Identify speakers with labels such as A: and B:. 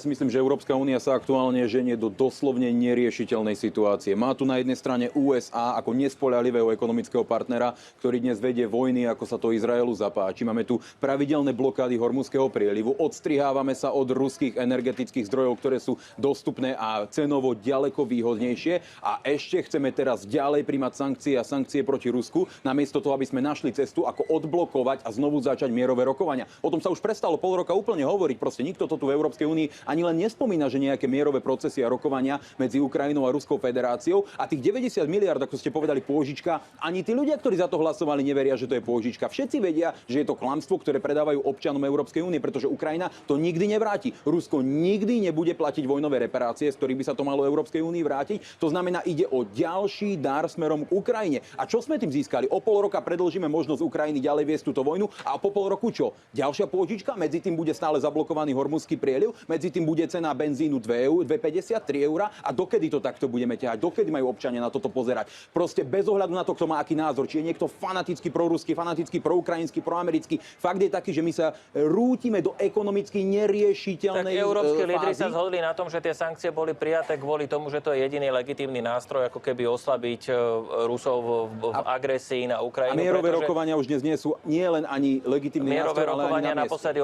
A: si myslím, že Európska únia sa aktuálne ženie do doslovne neriešiteľnej situácie. Má tu na jednej strane USA ako nespoľahlivého ekonomického partnera, ktorý dnes vedie vojny, ako sa to Izraelu zapáči. Máme tu pravidelné blokády Hormuzského prielivu. Odstrihávame sa od ruských energetických zdrojov, ktoré sú dostupné a cenovo ďaleko výhodnejšie. A ešte chceme teraz ďalej príjmať sankcie proti Rusku, namiesto toho, aby sme našli cestu, ako odblokovať a znovu začať mierové rokovania. O tom sa už prestalo pol roka úplne hovoriť. Proste nikto to tu v Európskej únii ani len nespomína, že nejaké mierové procesy a rokovania medzi Ukrajinou a Ruskou federáciou a tých 90 miliard, ako ste povedali, pôžička, ani tí ľudia, ktorí za to hlasovali, neveria, že to je pôžička. Všetci vedia, že je to klamstvo, ktoré predávajú občanom Európskej únie, pretože Ukrajina to nikdy nevráti. Rusko nikdy nebude platiť vojnové reparácie, z ktorých by sa to malo Európskej únii vrátiť. To znamená, ide o ďalší dar smerom k Ukrajine. A čo sme tým získali? O pol roka predĺžime možnosť Ukrajiny ďalej viesť túto vojnu a po pol roku čo? Ďalšia pôžička, medzi tým bude stále zablokovaný Hormuzský prieliv, medzi tým bude cena benzínu 2,50 3 eur a dokedy to takto budeme ťahať? Dokedy majú občania na toto pozerať? Proste bez ohľadu na to, kto má aký názor, či je niekto fanaticky proruský, fanaticky proukrajinský, proamerický. Fakt je taký, že my sa rútime do ekonomicky neriešiteľnej
B: tak európski
A: fázy.
B: lídri sa zhodli na tom, že tie sankcie boli prijaté kvôli tomu, že to je jediný legitímny nástroj, ako keby oslabiť Rusov v agresii na Ukrajinu.
A: A mierové rokovania už dnes nie sú nie len ani legitímny nástroj, ale ani na mieste.
B: Naposledy